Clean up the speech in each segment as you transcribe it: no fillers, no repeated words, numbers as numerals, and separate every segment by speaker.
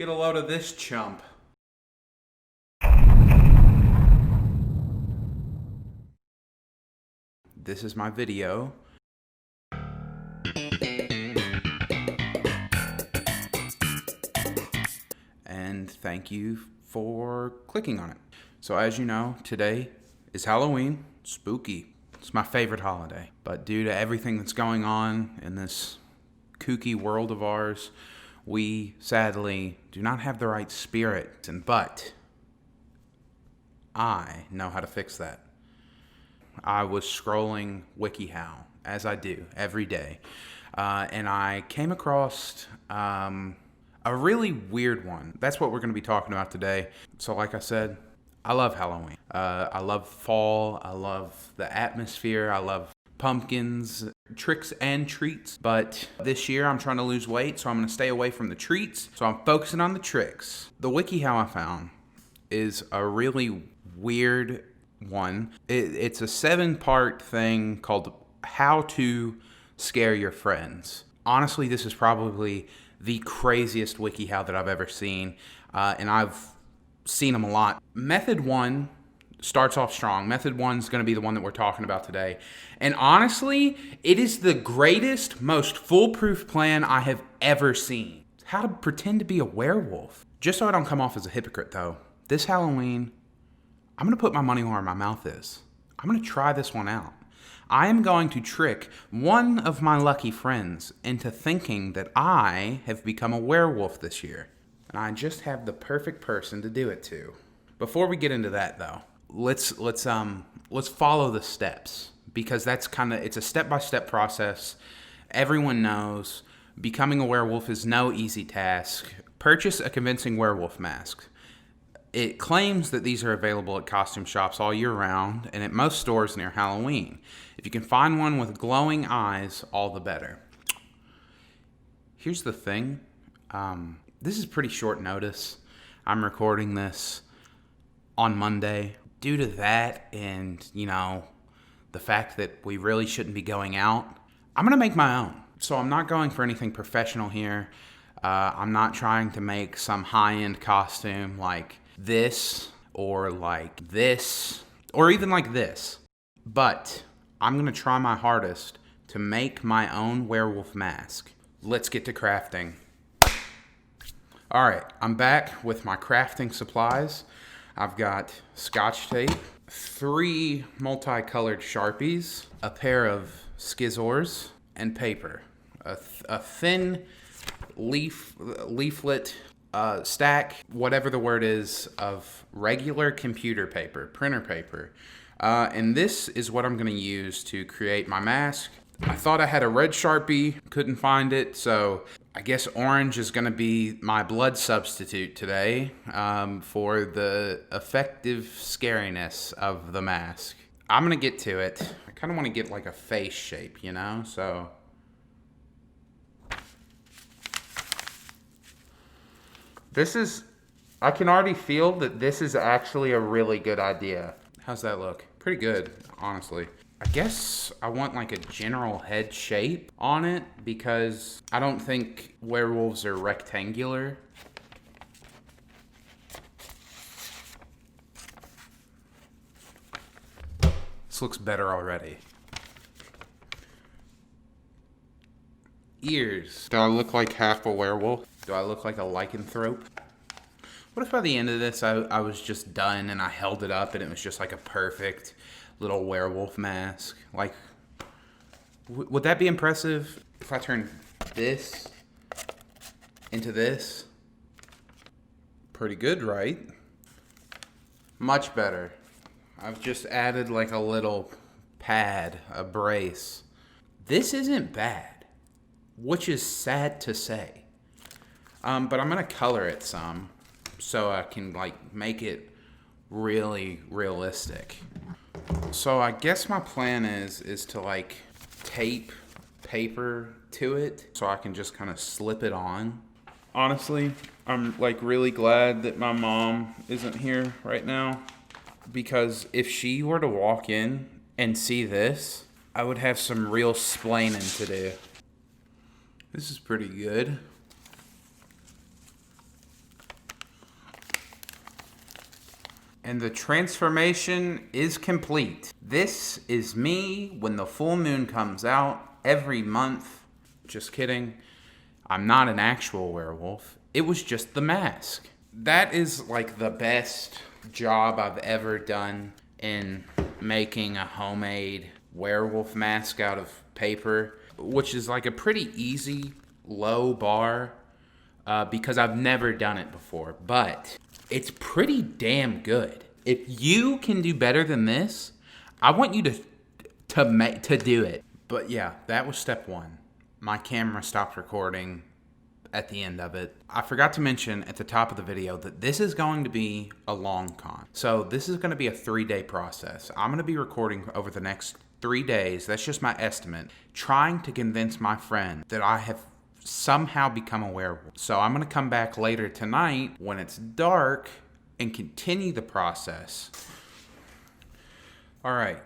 Speaker 1: Get a load of this chump. This is my video. And thank you for clicking on it. So as you know, today is Halloween. Spooky. It's my favorite holiday. But due to everything that's going on in this kooky world of ours, we sadly do not have the right spirit. But I know how to fix that. I was scrolling WikiHow, as I do every day, and I came across a really weird one. That's what we're going to be talking about today. So like I said, I love Halloween. I love fall. I love the atmosphere. I love pumpkins, tricks and treats. But this year I'm trying to lose weight, so I'm going to stay away from the treats. So I'm focusing on the tricks. The WikiHow I found is a really weird one. It's a 7-part thing called How to Scare Your Friends. Honestly, this is probably the craziest WikiHow that I've ever seen, and I've seen them a lot. Method 1 starts off strong. Method 1 is going to be the one that we're talking about today. And honestly, it is the greatest, most foolproof plan I have ever seen. How to pretend to be a werewolf. Just so I don't come off as a hypocrite though, this Halloween, I'm going to put my money where my mouth is. I'm going to try this one out. I am going to trick one of my lucky friends into thinking that I have become a werewolf this year. And I just have the perfect person to do it to. Before we get into that though, let's follow the steps, because that's it's a step-by-step process. Everyone knows becoming a werewolf is no easy task. Purchase a convincing werewolf mask. It claims that these are available at costume shops all year round and at most stores near Halloween. If you can find one with glowing eyes, all the better. Here's the thing. This is pretty short notice. I'm recording this on Monday. Due to that and, the fact that we really shouldn't be going out, I'm going to make my own. So I'm not going for anything professional here. I'm not trying to make some high-end costume like this or like this or even like this. But I'm going to try my hardest to make my own werewolf mask. Let's get to crafting. All right, I'm back with my crafting supplies. I've got Scotch tape, 3 multicolored Sharpies, a pair of Skizzors, and paper. A thin leaflet stack, whatever the word is, of regular computer paper, printer paper. And this is what I'm going to use to create my mask. I thought I had a red Sharpie, couldn't find it, so I guess orange is going to be my blood substitute today for the effective scariness of the mask. I'm going to get to it. I kind of want to get like a face shape, so... I can already feel that this is actually a really good idea. How's that look? Pretty good, honestly. I guess I want like a general head shape on it because I don't think werewolves are rectangular. This looks better already. Ears. Do I look like half a werewolf? Do I look like a lycanthrope? What if by the end of this I was just done and I held it up and it was just like a perfect little werewolf mask? Like, would that be impressive if I turned this into this? Pretty good, right? Much better. I've just added like a little pad, a brace. This isn't bad, which is sad to say. But I'm gonna color it some so I can like make it really realistic. So I guess my plan is to like tape paper to it so I can just kind of slip it on. Honestly, I'm like really glad that my mom isn't here right now, because if she were to walk in and see this, I would have some real splaining to do. This is pretty good. And the transformation is complete. This is me when the full moon comes out every month. Just kidding. I'm not an actual werewolf. It was just the mask. That is like the best job I've ever done in making a homemade werewolf mask out of paper, which is like a pretty easy, low bar because I've never done it before. But it's pretty damn good. If you can do better than this, I want you to do it. But yeah, that was step one. My camera stopped recording at the end of it. I forgot to mention at the top of the video that this is going to be a long con. So this is going to be a 3-day process. I'm going to be recording over the next 3 days. That's just my estimate. Trying to convince my friend that I have somehow become a werewolf. So I'm going to come back later tonight when it's dark and continue the process. All right,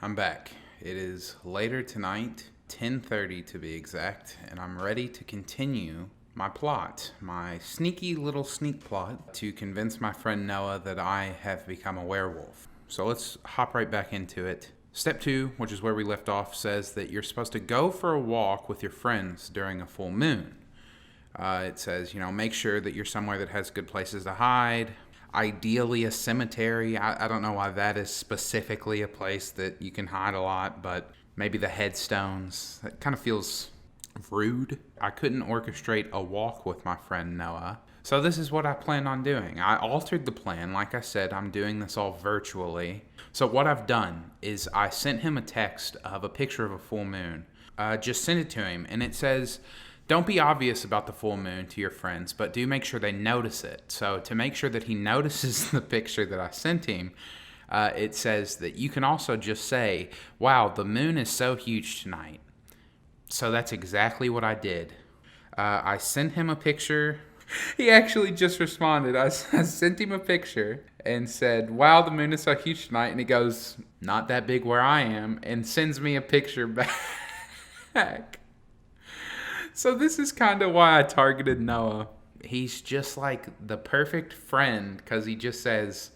Speaker 1: I'm back. It is later tonight, 10:30 to be exact, and I'm ready to continue my plot, my sneaky little sneak plot to convince my friend Noah that I have become a werewolf. So let's hop right back into it. Step 2, which is where we left off, says that you're supposed to go for a walk with your friends during a full moon. It says, make sure that you're somewhere that has good places to hide. Ideally a cemetery. I don't know why that is specifically a place that you can hide a lot, but maybe the headstones. That kind of feels rude. I couldn't orchestrate a walk with my friend Noah. So this is what I plan on doing. I altered the plan. Like I said, I'm doing this all virtually. So what I've done is I sent him a text of a picture of a full moon. Just send it to him. And it says, don't be obvious about the full moon to your friends, but do make sure they notice it. So to make sure that he notices the picture that I sent him, it says that you can also just say, wow, the moon is so huge tonight. So that's exactly what I did. I sent him a picture. He actually just responded. I sent him a picture and said, wow, the moon is so huge tonight. And he goes, not that big where I am, and sends me a picture back. So this is kind of why I targeted Noah. He's just like the perfect friend because he just says,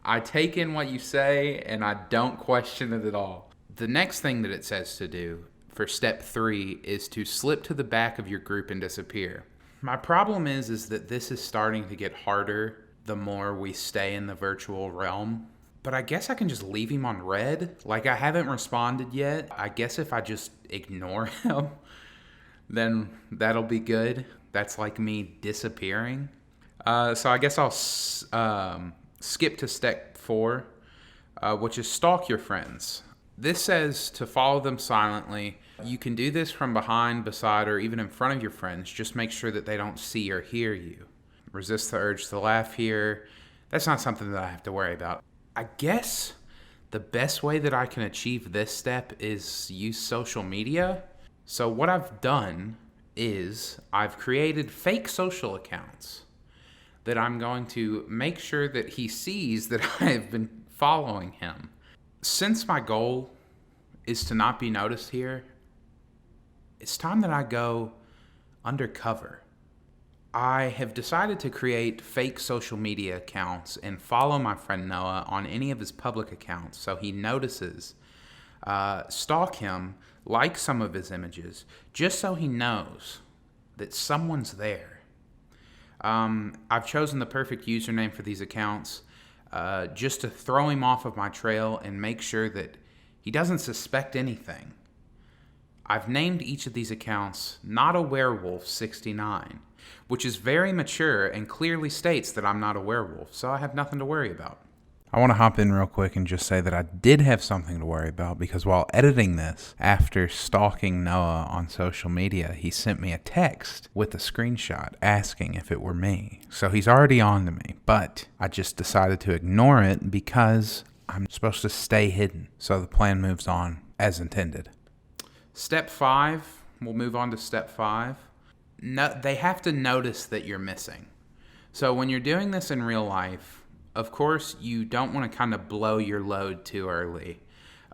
Speaker 1: I take in what you say and I don't question it at all. The next thing that it says to do for step 3 is to slip to the back of your group and disappear. My problem is that this is starting to get harder the more we stay in the virtual realm. But I guess I can just leave him on red. Like, I haven't responded yet. I guess if I just ignore him, then that'll be good. That's like me disappearing. So I guess I'll skip to step 4, which is stalk your friends. This says to follow them silently. You can do this from behind, beside, or even in front of your friends. Just make sure that they don't see or hear you. Resist the urge to laugh here. That's not something that I have to worry about. I guess the best way that I can achieve this step is use social media. So what I've done is I've created fake social accounts that I'm going to make sure that he sees that I have been following him. Since my goal is to not be noticed here, it's time that I go undercover. I have decided to create fake social media accounts and follow my friend Noah on any of his public accounts so he notices, stalk him, like some of his images, just so he knows that someone's there. I've chosen the perfect username for these accounts just to throw him off of my trail and make sure that he doesn't suspect anything. I've named each of these accounts Not a Werewolf 69, which is very mature and clearly states that I'm not a werewolf, so I have nothing to worry about. I want to hop in real quick and just say that I did have something to worry about because while editing this, after stalking Noah on social media, he sent me a text with a screenshot asking if it were me. So he's already on to me, but I just decided to ignore it because I'm supposed to stay hidden. So the plan moves on as intended. Step 5, we'll move on to step 5. No, they have to notice that you're missing. So when you're doing this in real life, of course, you don't want to kind of blow your load too early.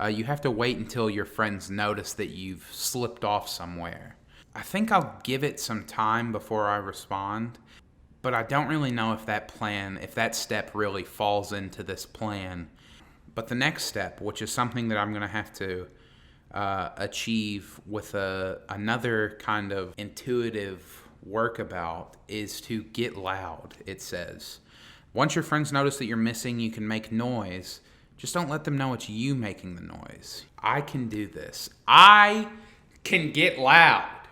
Speaker 1: You have to wait until your friends notice that you've slipped off somewhere. I think I'll give it some time before I respond. But I don't really know if that step really falls into this plan. But the next step, which is something that I'm going to have to achieve with another kind of intuitive workabout, is to get loud, it says. Once your friends notice that you're missing, you can make noise. Just don't let them know it's you making the noise. I can do this. I can get loud.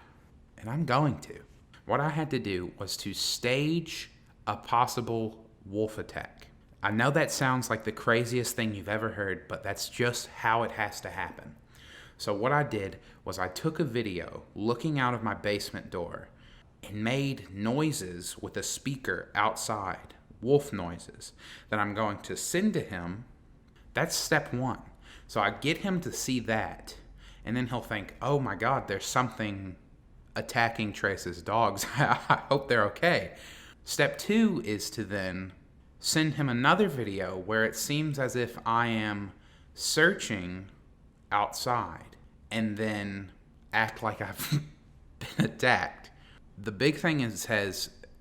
Speaker 1: And I'm going to. What I had to do was to stage a possible wolf attack. I know that sounds like the craziest thing you've ever heard, but that's just how it has to happen. So what I did was I took a video looking out of my basement door and made noises with a speaker outside, wolf noises, that I'm going to send to him. That's step one. So I get him to see that, and then he'll think, oh my God, there's something attacking Trace's dogs. I hope they're okay. Step two is to then send him another video where it seems as if I am searching outside, and then act like I've been attacked. The big thing is,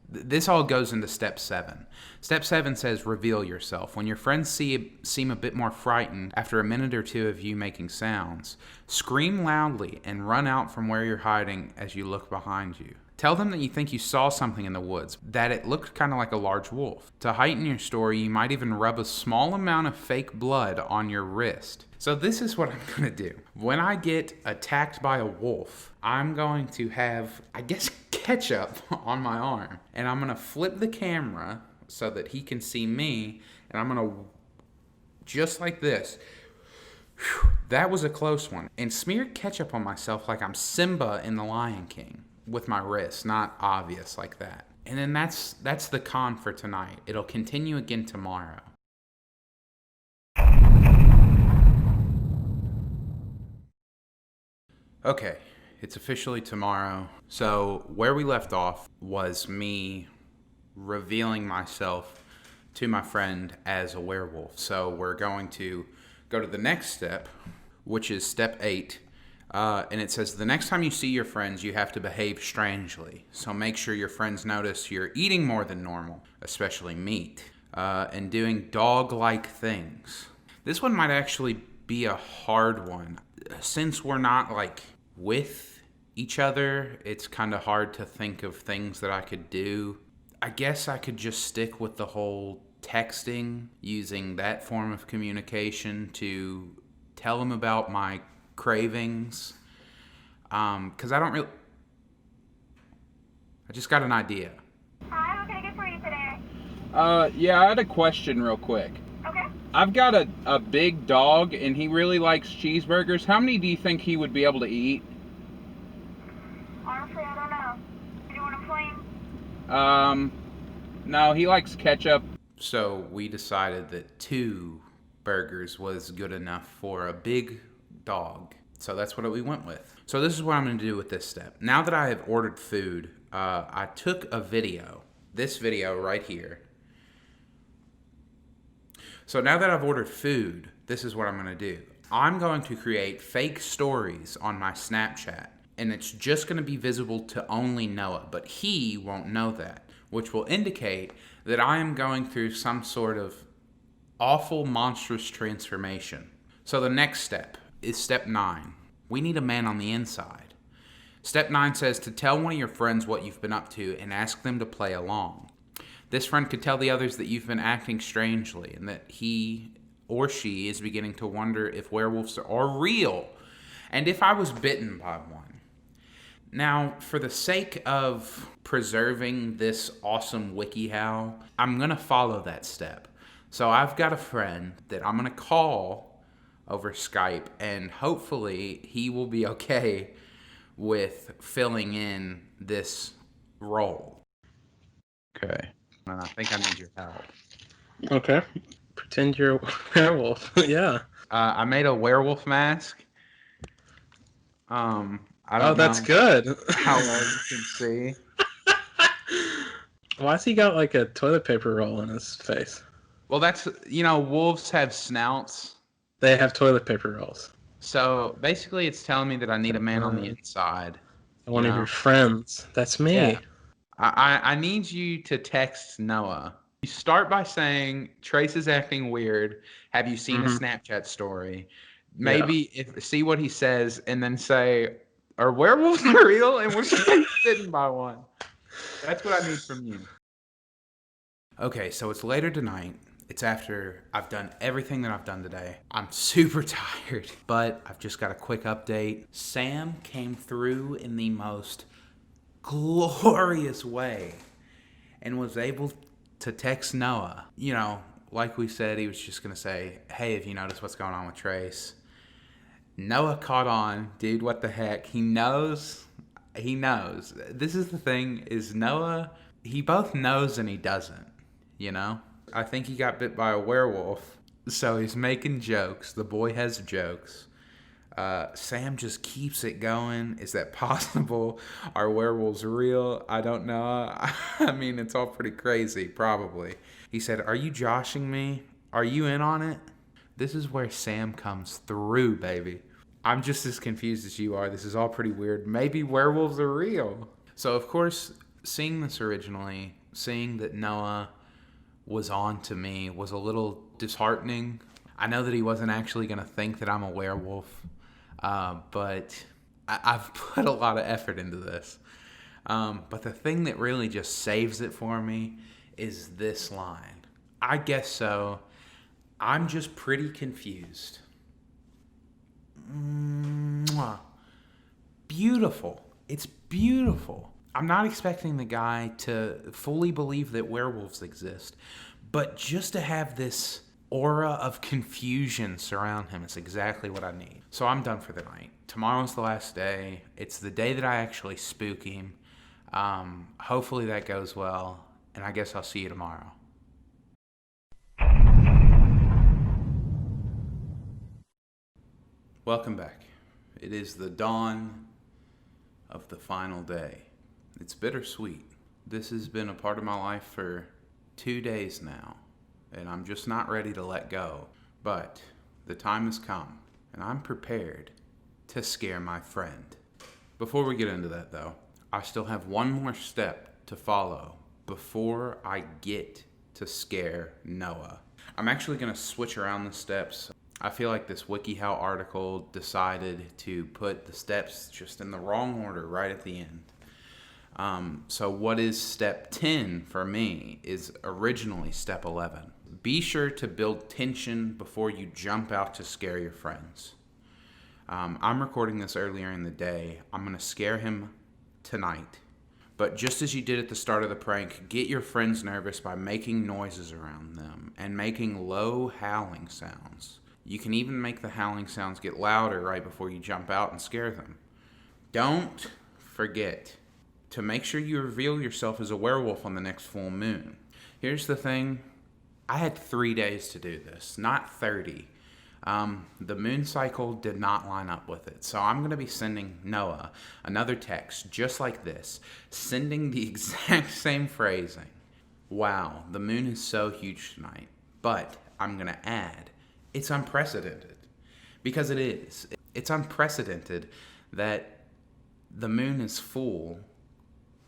Speaker 1: this all goes into step 7. Step 7 says reveal yourself. When your friends seem a bit more frightened after a minute or two of you making sounds, scream loudly and run out from where you're hiding as you look behind you. Tell them that you think you saw something in the woods, that it looked kind of like a large wolf. To heighten your story, you might even rub a small amount of fake blood on your wrist. So this is what I'm going to do. When I get attacked by a wolf, I'm going to have, I guess, ketchup on my arm. And I'm going to flip the camera so that he can see me. And I'm going to, just like this. Whew, that was a close one. And smear ketchup on myself like I'm Simba in The Lion King. With my wrist, not obvious like that. And then that's the con for tonight. It'll continue again tomorrow. Okay, it's officially tomorrow. So where we left off was me revealing myself to my friend as a werewolf. So we're going to go to the next step, which is step 8. And it says, the next time you see your friends, you have to behave strangely. So make sure your friends notice you're eating more than normal, especially meat, and doing dog-like things. This one might actually be a hard one. Since we're not, with each other, it's kind of hard to think of things that I could do. I guess I could just stick with the whole texting, using that form of communication to tell them about my cravings, because I just got an idea.
Speaker 2: Hi, what can I get for you today?
Speaker 3: Yeah, I had a question real quick.
Speaker 2: Okay.
Speaker 3: I've got a big dog, and he really likes cheeseburgers. How many do you think he would be able to eat?
Speaker 2: Honestly, I don't know. Do you want a plain?
Speaker 3: No, he likes ketchup.
Speaker 1: So we decided that 2 burgers was good enough for a big dog. So that's what we went with. So this is what I'm going to do with this step. Now that I have ordered food, I took a video, this video right here. So now that I've ordered food, this is what I'm going to do. I'm going to create fake stories on my Snapchat, and it's just going to be visible to only Noah, but he won't know that, which will indicate that I am going through some sort of awful, monstrous transformation. So the next step is step 9. We need a man on the inside. Step 9 says to tell one of your friends what you've been up to and ask them to play along. This friend could tell the others that you've been acting strangely and that he or she is beginning to wonder if werewolves are real and if I was bitten by one. Now, for the sake of preserving this awesome WikiHow, I'm going to follow that step. So I've got a friend that I'm going to call over Skype, and hopefully he will be okay with filling in this role.
Speaker 3: Okay.
Speaker 1: And I think I need your help.
Speaker 4: Okay. Pretend you're a werewolf. Yeah.
Speaker 1: I made a werewolf mask. I don't
Speaker 4: that's
Speaker 1: know
Speaker 4: good.
Speaker 1: how well you can see.
Speaker 4: Why's he got like a toilet paper roll in his face?
Speaker 1: Well, that's, wolves have snouts.
Speaker 4: They have toilet paper rolls.
Speaker 1: So basically it's telling me that I need a man on the inside.
Speaker 4: One of your friends. That's me.
Speaker 1: Yeah. I need you to text Noah. You start by saying, Trace is acting weird. Have you seen a Snapchat story?
Speaker 4: Yeah.
Speaker 1: Maybe see what he says and then say, are werewolves real? And was she bitten by one? That's what I need from you. Okay, so it's later tonight. It's after I've done everything that I've done today. I'm super tired, but I've just got a quick update. Sam came through in the most glorious way and was able to text Noah. You know, like we said, he was just going to say, hey, have you noticed what's going on with Trace? Noah caught on. Dude, what the heck? He knows. He knows. This is the thing, is Noah, he both knows and he doesn't, you know? I think he got bit by a werewolf, so he's making jokes. The boy has jokes. Sam just keeps it going. Is that possible? Are werewolves real? I don't know. I mean, it's all pretty crazy, probably. He said, are you joshing me? Are you in on it? This is where Sam comes through, baby. I'm just as confused as you are. This is all pretty weird. Maybe werewolves are real. So, of course, seeing this originally, seeing that Noah was on to me was a little disheartening. I know that he wasn't actually going to think that I'm a werewolf, but I've put a lot of effort into this. But the thing that really just saves it for me is this line. I guess so. I'm just pretty confused. Mwah. Beautiful. It's beautiful. I'm not expecting the guy to fully believe that werewolves exist, but just to have this aura of confusion surround him is exactly what I need. So I'm done for the night. Tomorrow's the last day. It's the day that I actually spook him. Hopefully that goes well, and I guess I'll see you tomorrow. Welcome back. It is the dawn of the final day. It's bittersweet. This has been a part of my life for 2 days now, and I'm just not ready to let go. But the time has come, and I'm prepared to scare my friend. Before we get into that, though, I still have one more step to follow before I get to scare Noah. I'm actually going to switch around the steps. I feel like this WikiHow article decided to put the steps just in the wrong order right at the end. So what is step 10 for me is originally step 11. Be sure to build tension before you jump out to scare your friends. I'm recording this earlier in the day. I'm going to scare him tonight. But just as you did at the start of the prank, get your friends nervous by making noises around them and making low howling sounds. You can even make the howling sounds get louder right before you jump out and scare them. Don't forget to make sure you reveal yourself as a werewolf on the next full moon. Here's the thing. I had 3 days to do this, not 30. The moon cycle did not line up with it. So I'm going to be sending Noah another text just like this, sending the exact same phrasing. Wow, the moon is so huge tonight. But I'm going to add, it's unprecedented. Because it is. It's unprecedented that the moon is full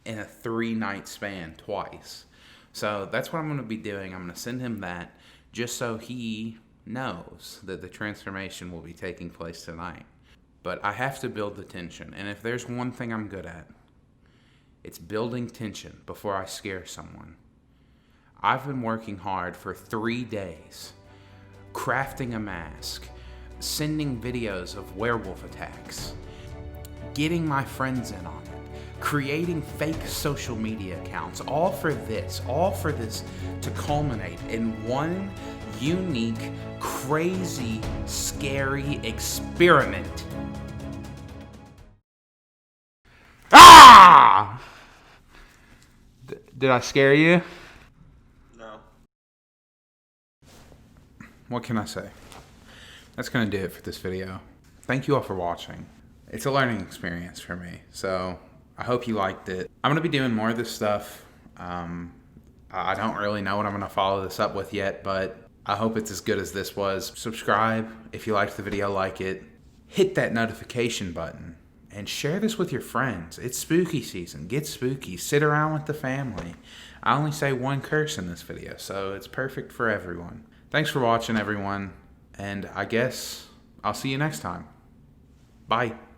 Speaker 1: in a 3-night span twice. So that's what I'm going to be doing. I'm going to send him that just so he knows that the transformation will be taking place tonight. But I have to build the tension. And if there's one thing I'm good at, it's building tension before I scare someone. I've been working hard for 3 days, crafting a mask, sending videos of werewolf attacks, getting my friends in on it, creating fake social media accounts, all for this to culminate in one unique, crazy, scary experiment. Ah! Did I scare you?
Speaker 4: No.
Speaker 1: What can I say? That's going to do it for this video. Thank you all for watching. It's a learning experience for me, so I hope you liked it. I'm going to be doing more of this stuff. I don't really know what I'm going to follow this up with yet, but I hope it's as good as this was. Subscribe if you liked the video, like it. Hit that notification button and share this with your friends. It's spooky season. Get spooky. Sit around with the family. I only say one curse in this video, so it's perfect for everyone. Thanks for watching, everyone, and I guess I'll see you next time. Bye.